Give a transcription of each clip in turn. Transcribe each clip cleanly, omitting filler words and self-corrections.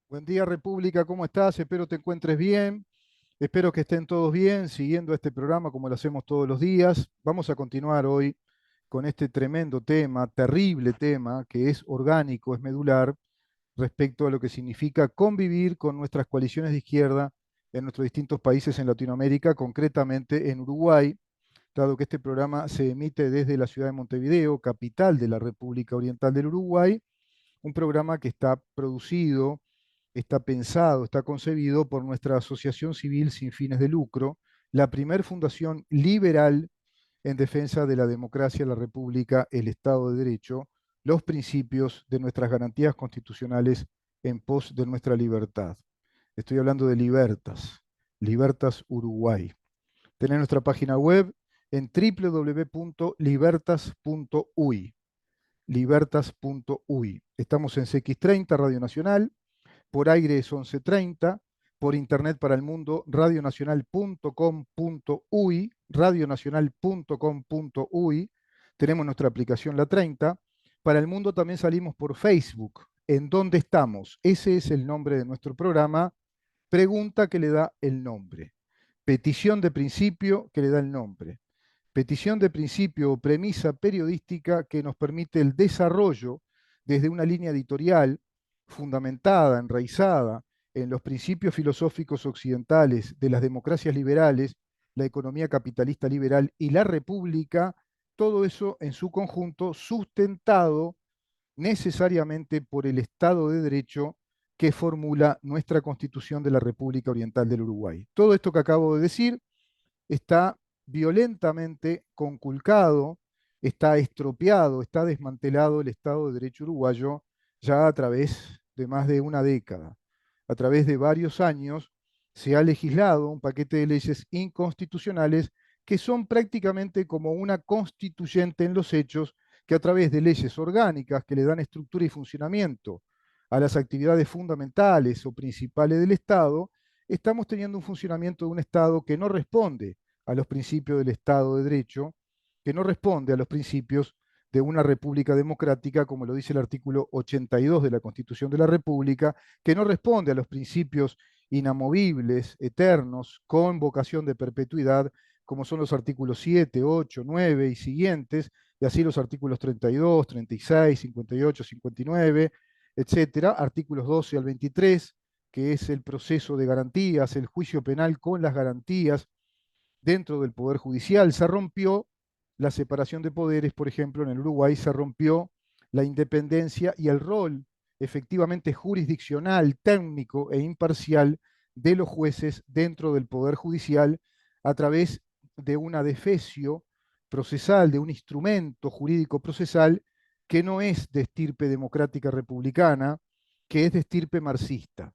Buen día, República, ¿cómo estás? Espero te encuentres bien. Espero que estén todos bien, siguiendo este programa como lo hacemos todos los días. Vamos a continuar hoy con este tremendo tema, terrible tema, que es orgánico, es medular, respecto a lo que significa convivir con nuestras coaliciones de izquierda en nuestros distintos países en Latinoamérica, concretamente en Uruguay, dado que este programa se emite desde la ciudad de Montevideo, capital de la República Oriental del Uruguay, un programa que está producido, está pensado, está concebido por nuestra asociación civil sin fines de lucro, la primer fundación liberal en defensa de la democracia, la república, el Estado de Derecho, los principios de nuestras garantías constitucionales en pos de nuestra libertad. Estoy hablando de Libertas, Libertas Uruguay. Tenés nuestra página web en www.libertas.uy, libertas.uy. Estamos en CX30, Radio Nacional, por aire es 11:30, por internet para el mundo, radionacional.com.uy, radionacional.com.uy. Tenemos nuestra aplicación La 30. Para el mundo también salimos por Facebook. ¿En dónde estamos? Ese es el nombre de nuestro programa. Pregunta que le da el nombre. Petición de principio que le da el nombre. Petición de principio o premisa periodística que nos permite el desarrollo desde una línea editorial fundamentada, enraizada en los principios filosóficos occidentales de las democracias liberales, la economía capitalista liberal y la república, todo eso en su conjunto sustentado necesariamente por el Estado de Derecho que formula nuestra Constitución de la República Oriental del Uruguay. Todo esto que acabo de decir está violentamente conculcado, está estropeado, está desmantelado el Estado de Derecho uruguayo ya a través de más de una década. A través de varios años se ha legislado un paquete de leyes inconstitucionales que son prácticamente como una constituyente en los hechos, que a través de leyes orgánicas que le dan estructura y funcionamiento a las actividades fundamentales o principales del Estado, estamos teniendo un funcionamiento de un Estado que no responde a los principios del Estado de Derecho, que no responde a los principios de una república democrática, como lo dice el artículo 82 de la Constitución de la República, que no responde a los principios inamovibles, eternos, con vocación de perpetuidad, como son los artículos 7, 8, 9 y siguientes, y así los artículos 32, 36, 58, 59, etcétera, artículos 12 al 23, que es el proceso de garantías, el juicio penal con las garantías dentro del Poder Judicial. Se rompió la separación de poderes, por ejemplo, en el Uruguay se rompió la independencia y el rol efectivamente jurisdiccional, técnico e imparcial de los jueces dentro del Poder Judicial a través de una defecio procesal, de un instrumento jurídico procesal que no es de estirpe democrática republicana, que es de estirpe marxista,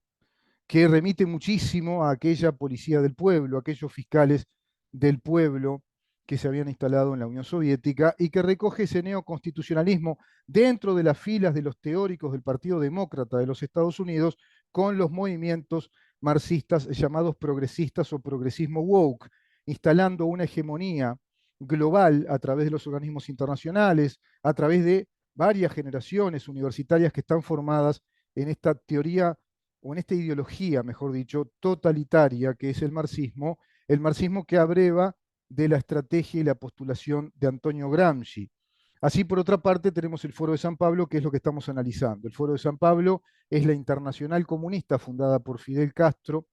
que remite muchísimo a aquella policía del pueblo, a aquellos fiscales del pueblo que se habían instalado en la Unión Soviética y que recoge ese neoconstitucionalismo dentro de las filas de los teóricos del Partido Demócrata de los Estados Unidos con los movimientos marxistas llamados progresistas o progresismo woke, instalando una hegemonía global a través de los organismos internacionales, a través de varias generaciones universitarias que están formadas en esta teoría o en esta ideología, mejor dicho, totalitaria que es el marxismo que abreva de la estrategia y la postulación de Antonio Gramsci. Así, por otra parte, tenemos el Foro de San Pablo, que es lo que estamos analizando. El Foro de San Pablo es la internacional comunista fundada por Fidel Castro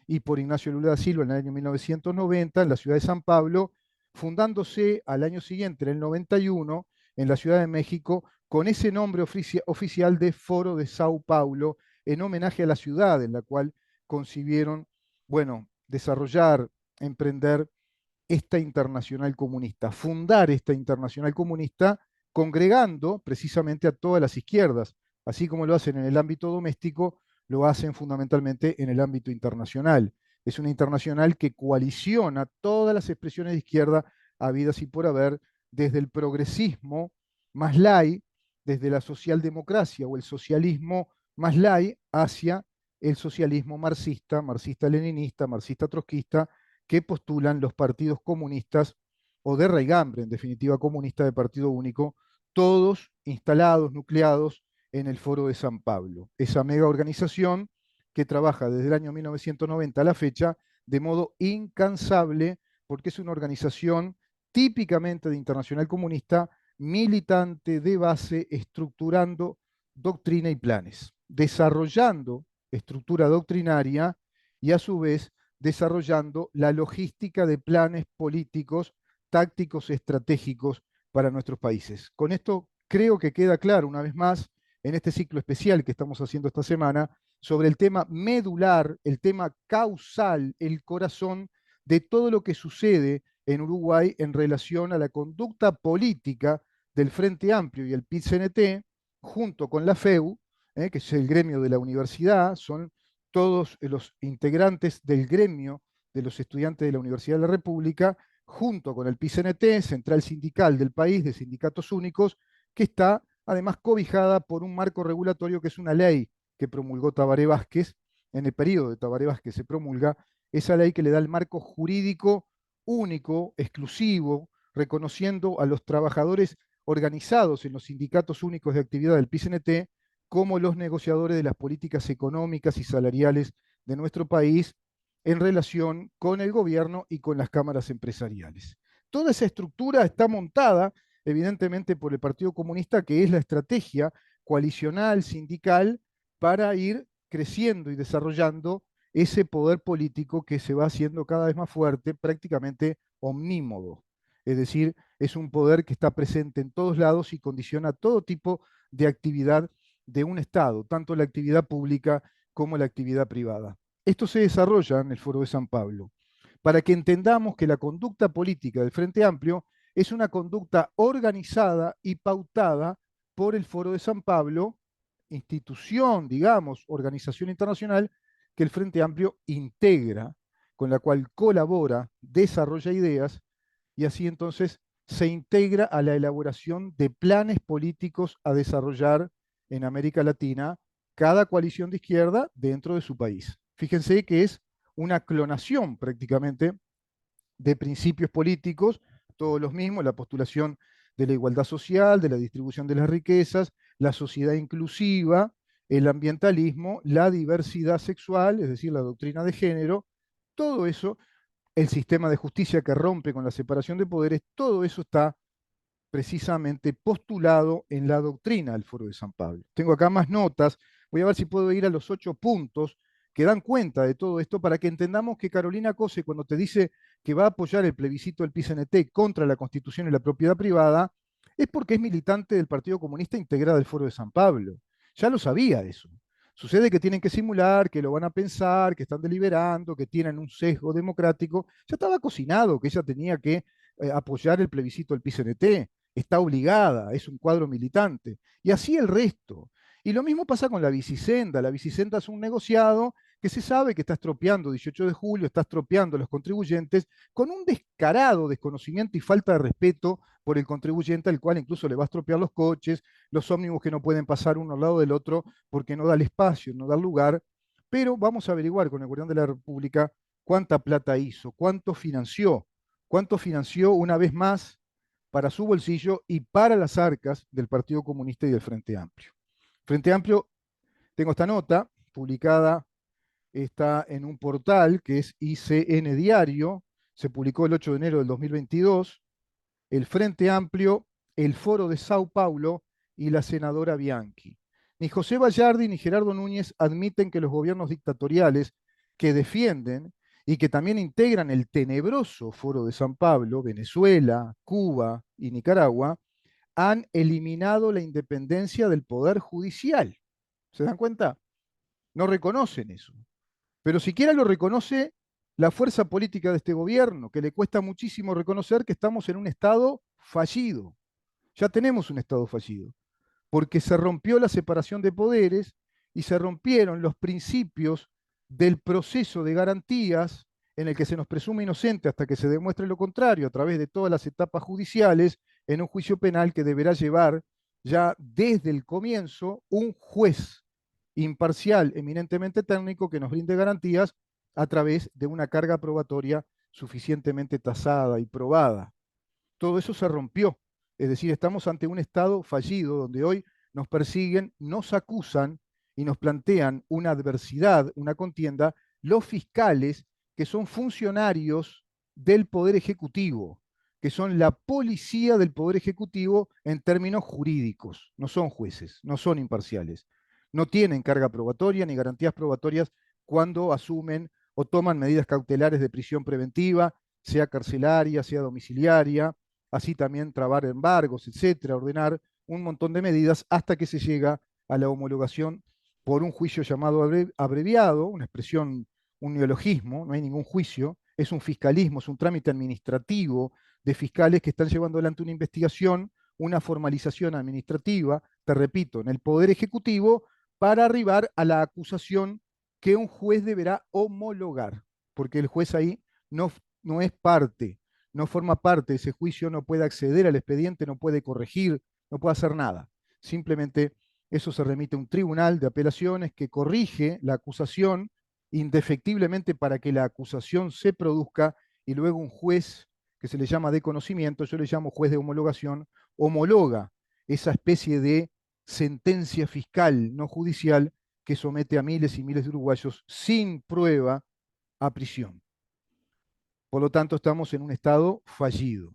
y por Ignacio Lula da Silva en el año 1990 en la ciudad de San Pablo, fundándose al año siguiente, en el 91, en la Ciudad de México, con ese nombre oficial de Foro de Sao Paulo, en homenaje a la ciudad en la cual concibieron, bueno, desarrollar, emprender esta internacional comunista, fundar esta internacional comunista congregando precisamente a todas las izquierdas, así como lo hacen en el ámbito doméstico, lo hacen fundamentalmente en el ámbito internacional. Es una internacional que coaliciona todas las expresiones de izquierda habidas y por haber, desde el progresismo más light, desde la socialdemocracia o el socialismo más light, hacia el socialismo marxista, marxista-leninista, marxista-trotskista, que postulan los partidos comunistas o de raigambre, en definitiva comunista de partido único, todos instalados, nucleados en el Foro de San Pablo. Esa mega organización que trabaja desde el año 1990 a la fecha de modo incansable, porque es una organización típicamente de internacional comunista, militante de base, estructurando doctrina y planes, desarrollando estructura doctrinaria y a su vez desarrollando la logística de planes políticos, tácticos, estratégicos para nuestros países. Con esto creo que queda claro una vez más en este ciclo especial que estamos haciendo esta semana sobre el tema medular, el tema causal, el corazón de todo lo que sucede en Uruguay en relación a la conducta política del Frente Amplio y el PIT-CNT, junto con la FEU, que es el gremio de la universidad, son todos los integrantes del gremio de los estudiantes de la Universidad de la República, junto con el PIT-CNT, Central Sindical del país, de sindicatos únicos, que está además cobijada por un marco regulatorio que es una ley que promulgó Tabaré Vázquez, en el periodo de Tabaré Vázquez se promulga, esa ley que le da el marco jurídico único, exclusivo, reconociendo a los trabajadores organizados en los sindicatos únicos de actividad del PIT-CNT como los negociadores de las políticas económicas y salariales de nuestro país en relación con el gobierno y con las cámaras empresariales. Toda esa estructura está montada, evidentemente, por el Partido Comunista, que es la estrategia coalicional, sindical, para ir creciendo y desarrollando ese poder político que se va haciendo cada vez más fuerte, prácticamente omnímodo. Es decir, es un poder que está presente en todos lados y condiciona todo tipo de actividad de un Estado, tanto la actividad pública como la actividad privada. Esto se desarrolla en el Foro de San Pablo, para que entendamos que la conducta política del Frente Amplio es una conducta organizada y pautada por el Foro de San Pablo, institución, digamos, organización internacional que el Frente Amplio integra, con la cual colabora, desarrolla ideas y así entonces se integra a la elaboración de planes políticos a desarrollar en América Latina cada coalición de izquierda dentro de su país. Fíjense que es una clonación prácticamente de principios políticos, todos los mismos, la postulación de la igualdad social, de la distribución de las riquezas, la sociedad inclusiva, el ambientalismo, la diversidad sexual, es decir, la doctrina de género, todo eso, el sistema de justicia que rompe con la separación de poderes, todo eso está precisamente postulado en la doctrina del Foro de San Pablo. Tengo acá más notas, voy a ver si puedo ir a los 8 puntos que dan cuenta de todo esto para que entendamos que Carolina Cose, cuando te dice que va a apoyar el plebiscito del PIT-CNT contra la Constitución y la propiedad privada, es porque es militante del Partido Comunista integrada del Foro de San Pablo. Ya lo sabía eso. Sucede que tienen que simular, que lo van a pensar, que están deliberando, que tienen un sesgo democrático. Ya estaba cocinado que ella tenía que apoyar el plebiscito del PIT-CNT. Está obligada, es un cuadro militante. Y así el resto. Y lo mismo pasa con la bicisenda. La bicisenda es un negociado que se sabe que está estropeando 18 de julio, está estropeando a los contribuyentes con un descarado desconocimiento y falta de respeto por el contribuyente, al cual incluso le va a estropear los coches, los ómnibus que no pueden pasar uno al lado del otro porque no da el espacio, no da el lugar. Pero vamos a averiguar con el Gobierno de la República cuánta plata hizo, cuánto financió una vez más para su bolsillo y para las arcas del Partido Comunista y del Frente Amplio. Frente Amplio, tengo esta nota publicada, está en un portal que es ICN Diario, se publicó el 8 de enero del 2022, el Frente Amplio, el Foro de Sao Paulo y la senadora Bianchi. Ni José Bayardi ni Gerardo Núñez admiten que los gobiernos dictatoriales que defienden y que también integran el tenebroso Foro de San Pablo, Venezuela, Cuba y Nicaragua, han eliminado la independencia del Poder Judicial. ¿Se dan cuenta? No reconocen eso. Pero siquiera lo reconoce la fuerza política de este gobierno, que le cuesta muchísimo reconocer que estamos en un Estado fallido. Ya tenemos un Estado fallido, porque se rompió la separación de poderes y se rompieron los principios del proceso de garantías en el que se nos presume inocente hasta que se demuestre lo contrario a través de todas las etapas judiciales en un juicio penal que deberá llevar ya desde el comienzo un juez imparcial, eminentemente técnico, que nos brinde garantías a través de una carga probatoria suficientemente tasada y probada. Todo eso se rompió. Es decir, estamos ante un Estado fallido donde hoy nos persiguen, nos acusan y nos plantean una adversidad, una contienda, los fiscales que son funcionarios del Poder Ejecutivo, que son la policía del Poder Ejecutivo en términos jurídicos. No son jueces, no son imparciales. No tienen carga probatoria ni garantías probatorias cuando asumen o toman medidas cautelares de prisión preventiva, sea carcelaria, sea domiciliaria, así también trabar embargos, etcétera, ordenar un montón de medidas hasta que se llega a la homologación por un juicio llamado abreviado, una expresión, un neologismo, no hay ningún juicio, es un fiscalismo, es un trámite administrativo de fiscales que están llevando adelante una investigación, una formalización administrativa, te repito, en el Poder Ejecutivo, para arribar a la acusación que un juez deberá homologar, porque el juez ahí no es parte, no forma parte de ese juicio, no puede acceder al expediente, no puede corregir, no puede hacer nada. Simplemente eso se remite a un tribunal de apelaciones que corrige la acusación indefectiblemente para que la acusación se produzca y luego un juez que se le llama de conocimiento, yo le llamo juez de homologación, homologa esa especie de sentencia fiscal no judicial que somete a miles y miles de uruguayos sin prueba a prisión. Por lo tanto, estamos en un estado fallido.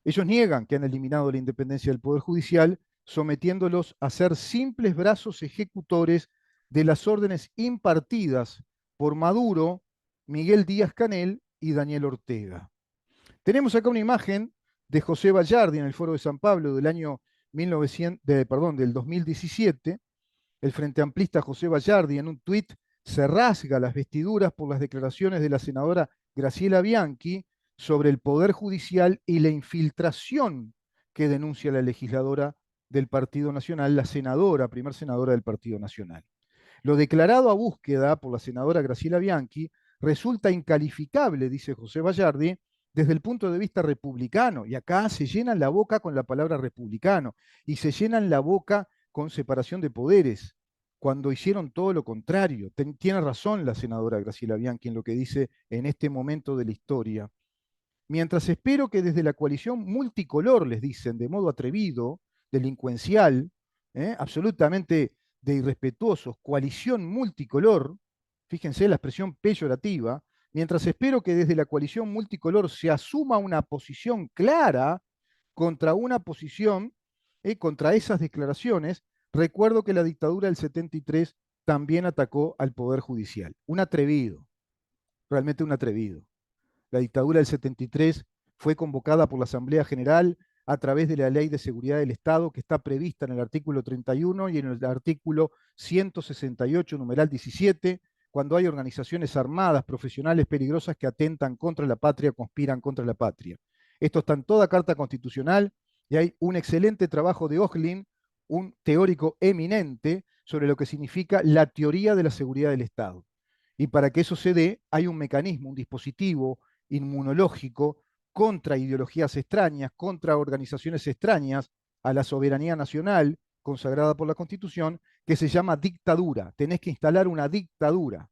Ellos niegan que han eliminado la independencia del Poder Judicial, sometiéndolos a ser simples brazos ejecutores de las órdenes impartidas por Maduro, Miguel Díaz-Canel y Daniel Ortega. Tenemos acá una imagen de José Bayardi en el Foro de San Pablo del año del 2017. El frente amplista José Bayardi en un tuit se rasga las vestiduras por las declaraciones de la senadora Graciela Bianchi sobre el Poder Judicial y la infiltración que denuncia la legisladora del Partido Nacional, la senadora, primer senadora del Partido Nacional. Lo declarado a búsqueda por la senadora Graciela Bianchi resulta incalificable, dice José Bayardi, desde el punto de vista republicano. Y acá se llenan la boca con la palabra republicano y se llenan la boca con separación de poderes, cuando hicieron todo lo contrario. Tiene razón la senadora Graciela Bianchi en lo que dice en este momento de la historia. Mientras espero que desde la coalición multicolor, les dicen, de modo atrevido, delincuencial, absolutamente de irrespetuosos, coalición multicolor, fíjense la expresión peyorativa, mientras espero que desde la coalición multicolor se asuma una posición clara contra una posición, contra esas declaraciones, recuerdo que la dictadura del 73 también atacó al Poder Judicial. Un atrevido, realmente un atrevido. La dictadura del 73 fue convocada por la Asamblea General a través de la Ley de Seguridad del Estado, que está prevista en el artículo 31 y en el artículo 168, numeral 17, cuando hay organizaciones armadas, profesionales, peligrosas que atentan contra la patria, conspiran contra la patria. Esto está en toda carta constitucional y hay un excelente trabajo de Ohlin, un teórico eminente, sobre lo que significa la teoría de la seguridad del Estado. Y para que eso se dé, hay un mecanismo, un dispositivo inmunológico contra ideologías extrañas, contra organizaciones extrañas a la soberanía nacional consagrada por la Constitución, que se llama dictadura. Tenés que instalar una dictadura.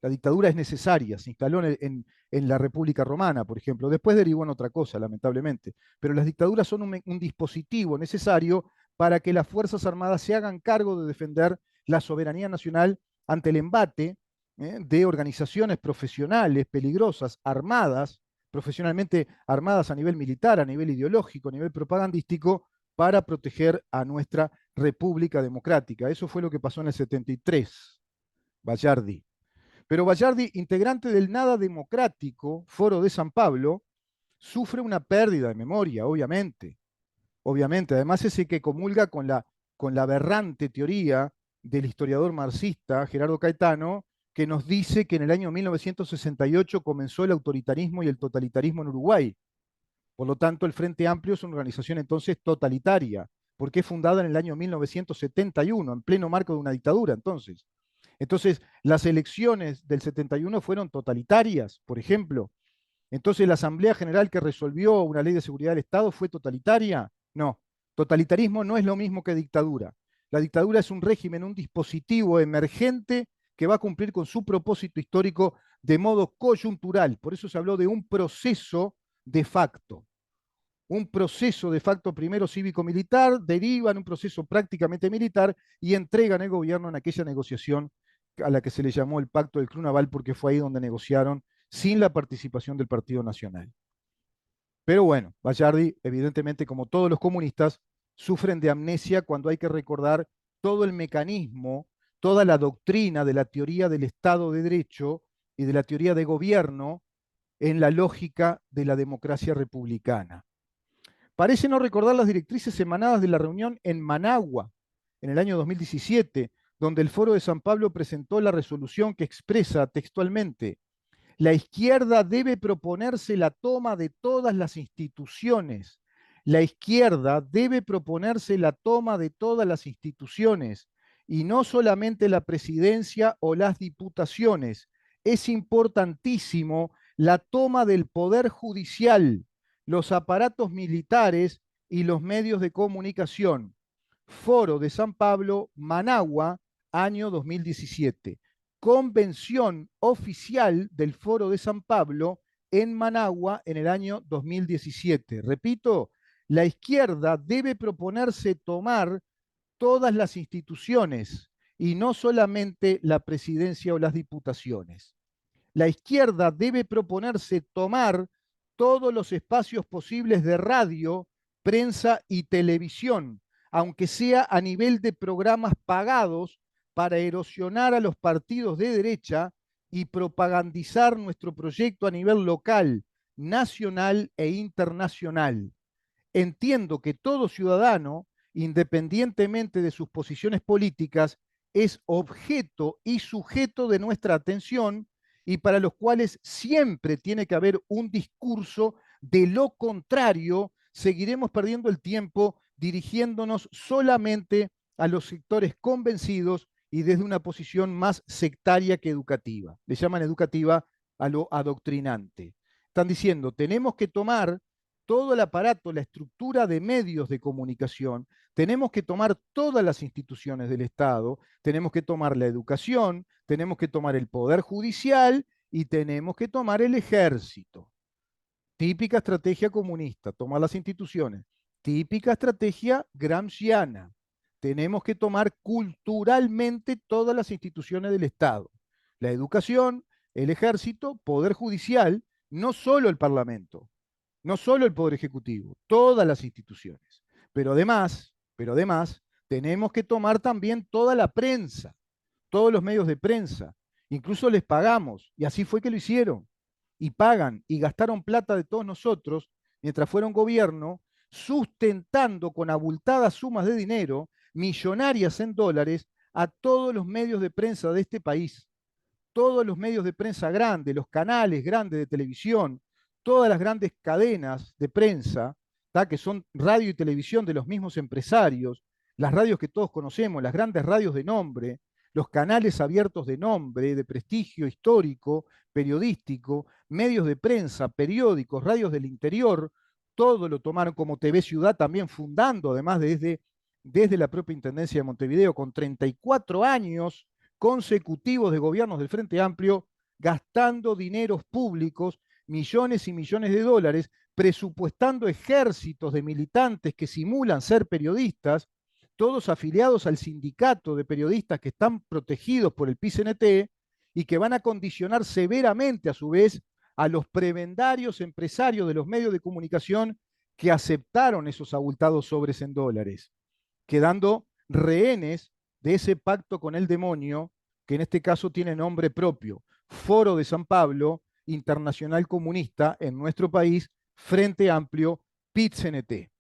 La dictadura es necesaria, se instaló en la República Romana, por ejemplo. Después derivó en otra cosa, lamentablemente. Pero las dictaduras son un dispositivo necesario para que las Fuerzas Armadas se hagan cargo de defender la soberanía nacional ante el embate de organizaciones profesionales peligrosas, armadas, profesionalmente armadas a nivel militar, a nivel ideológico, a nivel propagandístico, para proteger a nuestra República Democrática. Eso fue lo que pasó en el 73, Bayardi. Pero Bayardi, integrante del Nada Democrático, Foro de San Pablo, sufre una pérdida de memoria, obviamente. Obviamente, además es el que comulga con la aberrante teoría del historiador marxista Gerardo Caetano, que nos dice que en el año 1968 comenzó el autoritarismo y el totalitarismo en Uruguay. Por lo tanto, el Frente Amplio es una organización entonces totalitaria, porque es fundada en el año 1971, en pleno marco de una dictadura entonces. Entonces, las elecciones del 71 fueron totalitarias, por ejemplo. Entonces, la Asamblea General que resolvió una ley de seguridad del Estado fue totalitaria. No, totalitarismo no es lo mismo que dictadura. La dictadura es un régimen, un dispositivo emergente que va a cumplir con su propósito histórico de modo coyuntural. Por eso se habló de un proceso de facto. un proceso de facto primero cívico-militar, deriva en un proceso prácticamente militar y entregan el gobierno en aquella negociación a la que se le llamó el Pacto del Club Naval, porque fue ahí donde negociaron sin la participación del Partido Nacional. Pero bueno, Bayardi, evidentemente, como todos los comunistas, sufren de amnesia cuando hay que recordar todo el mecanismo, toda la doctrina de la teoría del Estado de Derecho y de la teoría de gobierno en la lógica de la democracia republicana. Parece no recordar las directrices emanadas de la reunión en Managua, en el año 2017, donde el Foro de San Pablo presentó la resolución que expresa textualmente: la izquierda debe proponerse la toma de todas las instituciones. La izquierda debe proponerse la toma de todas las instituciones y no solamente la presidencia o las diputaciones. Es importantísimo la toma del poder judicial, los aparatos militares y los medios de comunicación. Foro de San Pablo, Managua, año 2017. Convención oficial del Foro de San Pablo en Managua en el año 2017. Repito, la izquierda debe proponerse tomar todas las instituciones y no solamente la presidencia o las diputaciones. La izquierda debe proponerse tomar todos los espacios posibles de radio, prensa y televisión, aunque sea a nivel de programas pagados para erosionar a los partidos de derecha y propagandizar nuestro proyecto a nivel local, nacional e internacional. Entiendo que todo ciudadano, independientemente de sus posiciones políticas, es objeto y sujeto de nuestra atención y para los cuales siempre tiene que haber un discurso. De lo contrario, seguiremos perdiendo el tiempo dirigiéndonos solamente a los sectores convencidos y desde una posición más sectaria que educativa. Le llaman educativa a lo adoctrinante. Están diciendo, tenemos que tomar todo el aparato, la estructura de medios de comunicación, tenemos que tomar todas las instituciones del Estado, tenemos que tomar la educación, tenemos que tomar el poder judicial y tenemos que tomar el ejército. Típica estrategia comunista, tomar las instituciones. Típica estrategia gramsciana. Tenemos que tomar culturalmente todas las instituciones del Estado. La educación, el ejército, poder judicial, no solo el Parlamento, no solo el Poder Ejecutivo, todas las instituciones. Pero además, tenemos que tomar también toda la prensa, todos los medios de prensa. Incluso les pagamos, y así fue que lo hicieron. Y pagan y gastaron plata de todos nosotros mientras fueron gobierno, sustentando con abultadas sumas de dinero, millonarias en dólares, a todos los medios de prensa de este país. Todos los medios de prensa grandes, los canales grandes de televisión, todas las grandes cadenas de prensa, que son radio y televisión de los mismos empresarios, las radios que todos conocemos, las grandes radios de nombre, los canales abiertos de nombre, de prestigio histórico, periodístico, medios de prensa, periódicos, radios del interior, todo lo tomaron como TV Ciudad, también fundando, además desde la propia Intendencia de Montevideo, con 34 años consecutivos de gobiernos del Frente Amplio, gastando dineros públicos, millones y millones de dólares, presupuestando ejércitos de militantes que simulan ser periodistas, todos afiliados al sindicato de periodistas que están protegidos por el PICNT y que van a condicionar severamente a su vez a los prebendarios empresarios de los medios de comunicación que aceptaron esos abultados sobres en dólares, quedando rehenes de ese pacto con el demonio, que en este caso tiene nombre propio: Foro de San Pablo, Internacional Comunista en nuestro país, Frente Amplio, PIT-CNT.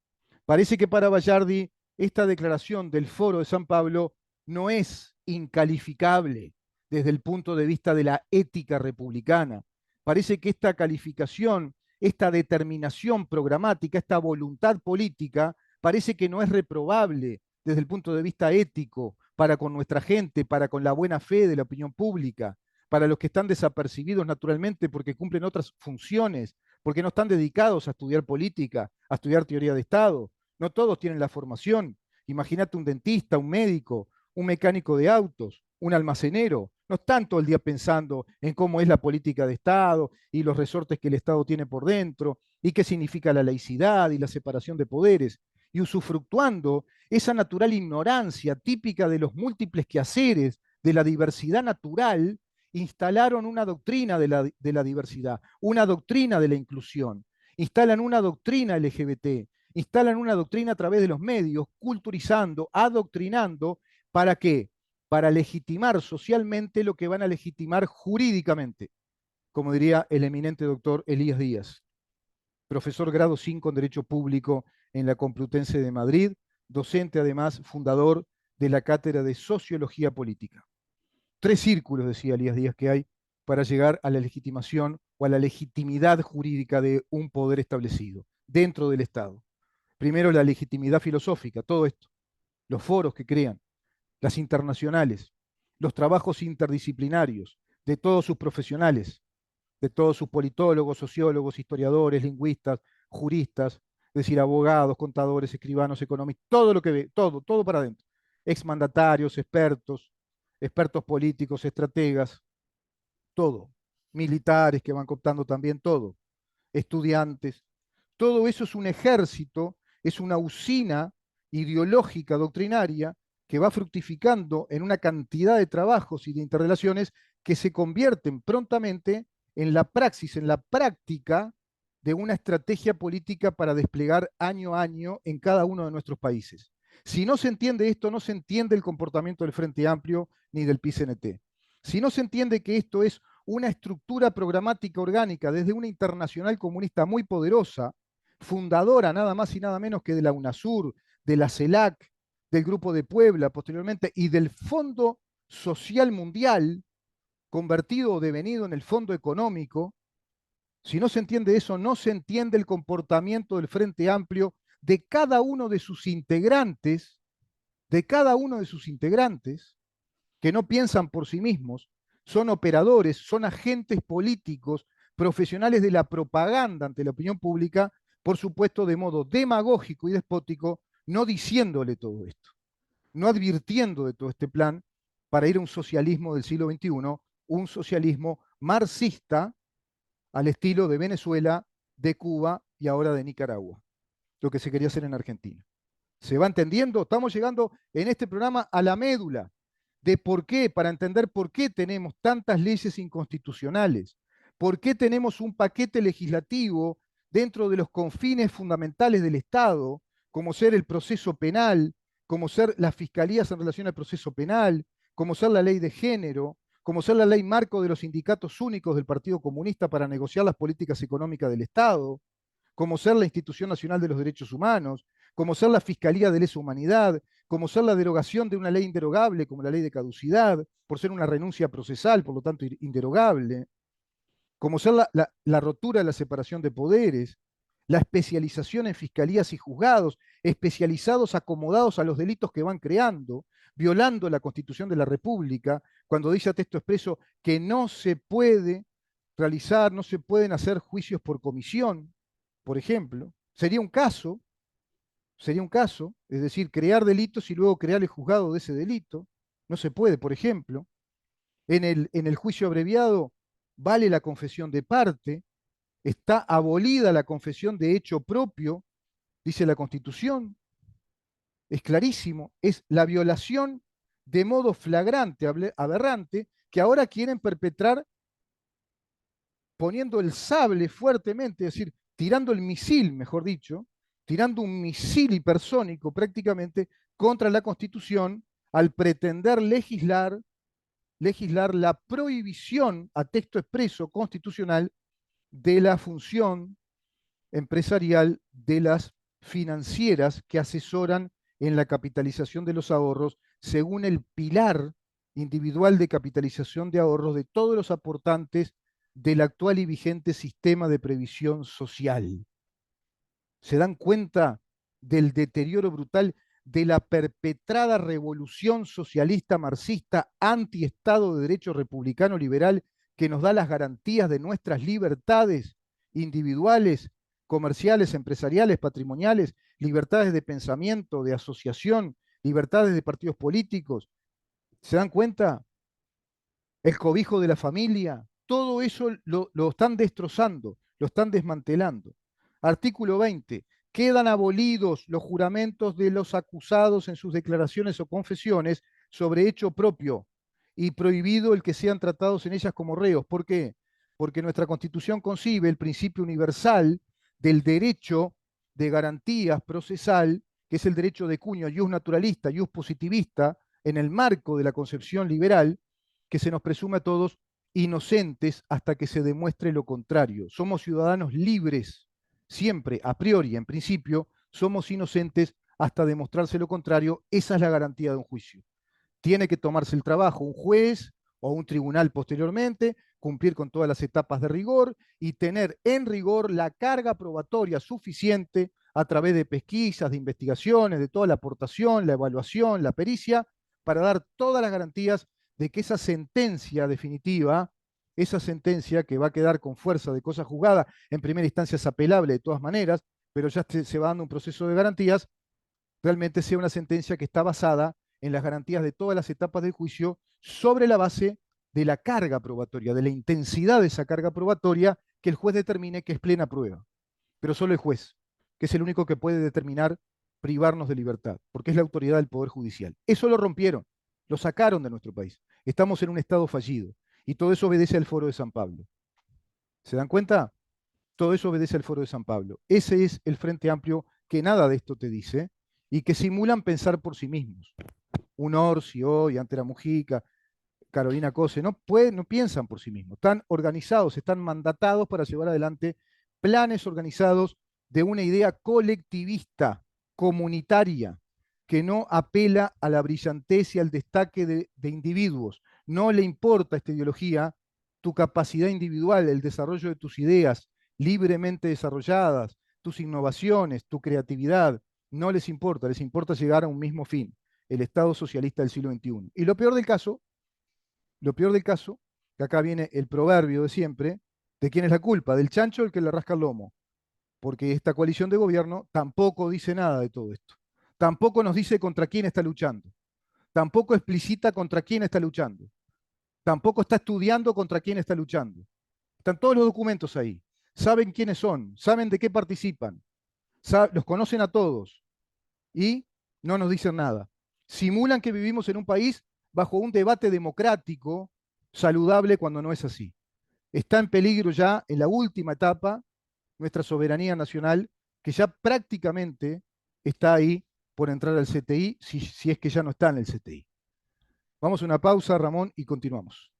Parece que para Bayardi esta declaración del Foro de San Pablo no es incalificable desde el punto de vista de la ética republicana. Parece que esta calificación, esta determinación programática, esta voluntad política, parece que no es reprobable desde el punto de vista ético para con nuestra gente, para con la buena fe de la opinión pública, para los que están desapercibidos naturalmente porque cumplen otras funciones, porque no están dedicados a estudiar política, a estudiar teoría de Estado. No todos tienen la formación. Imagínate un dentista, un médico, un mecánico de autos, un almacenero. No están todo el día pensando en cómo es la política de Estado y los resortes que el Estado tiene por dentro y qué significa la laicidad y la separación de poderes. Y usufructuando esa natural ignorancia típica de los múltiples quehaceres, de la diversidad natural, instalaron una doctrina de la diversidad, una doctrina de la inclusión, instalan una doctrina LGBT, instalan una doctrina a través de los medios, culturizando, adoctrinando, ¿para qué? Para legitimar socialmente lo que van a legitimar jurídicamente, como diría el eminente doctor Elías Díaz, profesor grado 5 en Derecho Público en la Complutense de Madrid, docente además, fundador de la Cátedra de Sociología Política. 3 círculos, decía Elías Díaz, que hay para llegar a la legitimación o a la legitimidad jurídica de un poder establecido dentro del Estado. Primero, la legitimidad filosófica, todo esto, los foros que crean, las internacionales, los trabajos interdisciplinarios de todos sus profesionales, de todos sus politólogos, sociólogos, historiadores, lingüistas, juristas, es decir, abogados, contadores, escribanos, economistas, todo lo que ve, todo para adentro. Exmandatarios, expertos, expertos políticos, estrategas, todo. Militares que van cooptando también todo. Estudiantes. Todo eso es un ejército, es una usina ideológica, doctrinaria, que va fructificando en una cantidad de trabajos y de interrelaciones que se convierten prontamente en la praxis, en la práctica de una estrategia política para desplegar año a año en cada uno de nuestros países. Si no se entiende esto, no se entiende el comportamiento del Frente Amplio ni del PCNT. Si no se entiende que esto es una estructura programática orgánica desde una internacional comunista muy poderosa, fundadora nada más y nada menos que de la UNASUR, de la CELAC, del Grupo de Puebla posteriormente y del Fondo Social Mundial, convertido o devenido en el Fondo Económico. Si no se entiende eso, no se entiende el comportamiento del Frente Amplio de cada uno de sus integrantes, de cada uno de sus integrantes, que no piensan por sí mismos, son operadores, son agentes políticos, profesionales de la propaganda ante la opinión pública, por supuesto de modo demagógico y despótico, no diciéndole todo esto, no advirtiendo de todo este plan para ir a un socialismo del siglo XXI, un socialismo marxista al estilo de Venezuela, de Cuba y ahora de Nicaragua, lo que se quería hacer en Argentina. ¿Se va entendiendo? Estamos llegando en este programa a la médula de por qué, para entender por qué tenemos tantas leyes inconstitucionales, por qué tenemos un paquete legislativo dentro de los confines fundamentales del Estado, como ser el proceso penal, como ser las fiscalías en relación al proceso penal, como ser la ley de género, como ser la ley marco de los sindicatos únicos del Partido Comunista para negociar las políticas económicas del Estado, como ser la Institución Nacional de los Derechos Humanos, como ser la Fiscalía de Lesa Humanidad, como ser la derogación de una ley inderogable como la ley de caducidad, por ser una renuncia procesal, por lo tanto inderogable, como ser la rotura de la separación de poderes, la especialización en fiscalías y juzgados, especializados acomodados a los delitos que van creando, violando la Constitución de la República, cuando dice a texto expreso que no se puede realizar, no se pueden hacer juicios por comisión, por ejemplo. Sería un caso, es decir, crear delitos y luego crear el juzgado de ese delito. No se puede, por ejemplo. En el juicio abreviado vale la confesión de parte, está abolida la confesión de hecho propio, dice la Constitución, es clarísimo, es la violación de modo flagrante, aberrante, que ahora quieren perpetrar poniendo el sable fuertemente, es decir, tirando el misil, mejor dicho, tirando un misil hipersónico prácticamente contra la Constitución al pretender legislar la prohibición a texto expreso constitucional de la función empresarial de las financieras que asesoran en la capitalización de los ahorros según el pilar individual de capitalización de ahorros de todos los aportantes del actual y vigente sistema de previsión social. ¿Se dan cuenta del deterioro brutal de la perpetrada revolución socialista marxista anti-Estado de Derecho republicano liberal que nos da las garantías de nuestras libertades individuales, comerciales, empresariales, patrimoniales, libertades de pensamiento, de asociación, libertades de partidos políticos? ¿Se dan cuenta? el cobijo de la familia, todo eso lo están destrozando, lo están desmantelando. Artículo 20. Quedan abolidos los juramentos de los acusados en sus declaraciones o confesiones sobre hecho propio y prohibido el que sean tratados en ellas como reos. ¿Por qué? Porque nuestra Constitución concibe el principio universal del derecho de garantías procesal, que es el derecho de cuño ius naturalista, ius positivista, en el marco de la concepción liberal, que se nos presume a todos inocentes hasta que se demuestre lo contrario. Somos ciudadanos libres, siempre, a priori, en principio, somos inocentes hasta demostrarse lo contrario. Esa es la garantía de un juicio. Tiene que tomarse el trabajo un juez o un tribunal posteriormente, cumplir con todas las etapas de rigor y tener en rigor la carga probatoria suficiente a través de pesquisas, de investigaciones, de toda la aportación, la evaluación, la pericia, para dar todas las garantías de que esa sentencia definitiva, esa sentencia que va a quedar con fuerza de cosa juzgada, en primera instancia es apelable de todas maneras, pero ya se va dando un proceso de garantías, realmente sea una sentencia que está basada en las garantías de todas las etapas del juicio sobre la base de la carga probatoria, de la intensidad de esa carga probatoria que el juez determine que es plena prueba. Pero solo el juez, que es el único que puede determinar privarnos de libertad, porque es la autoridad del Poder Judicial. Eso lo rompieron, lo sacaron de nuestro país. Estamos en un estado fallido y todo eso obedece al Foro de San Pablo. ¿Se dan cuenta? Todo eso obedece al Foro de San Pablo. Ese es el Frente Amplio que nada de esto te dice y que simulan pensar por sí mismos. Un Orsi hoy, Antera Mujica, Carolina Cose, no piensan por sí mismos. Están organizados, están mandatados para llevar adelante planes organizados de una idea colectivista, comunitaria, que no apela a la brillantez y al destaque de individuos. No le importa a esta ideología tu capacidad individual, el desarrollo de tus ideas libremente desarrolladas, tus innovaciones, tu creatividad. No les importa llegar a un mismo fin, el Estado socialista del siglo XXI. Y lo peor del caso, que acá viene el proverbio de siempre, ¿de quién es la culpa? Del chancho el que le rasca el lomo. Porque esta coalición de gobierno tampoco dice nada de todo esto. Tampoco nos dice contra quién está luchando. Tampoco explicita contra quién está luchando. Tampoco está estudiando contra quién está luchando. Están todos los documentos ahí. Saben quiénes son, saben de qué participan, los conocen a todos y no nos dicen nada. Simulan que vivimos en un país bajo un debate democrático saludable cuando no es así. Está en peligro ya en la última etapa nuestra soberanía nacional, que ya prácticamente está ahí por entrar al CTI, si es que ya no está en el CTI. Vamos a una pausa, Ramón, y continuamos.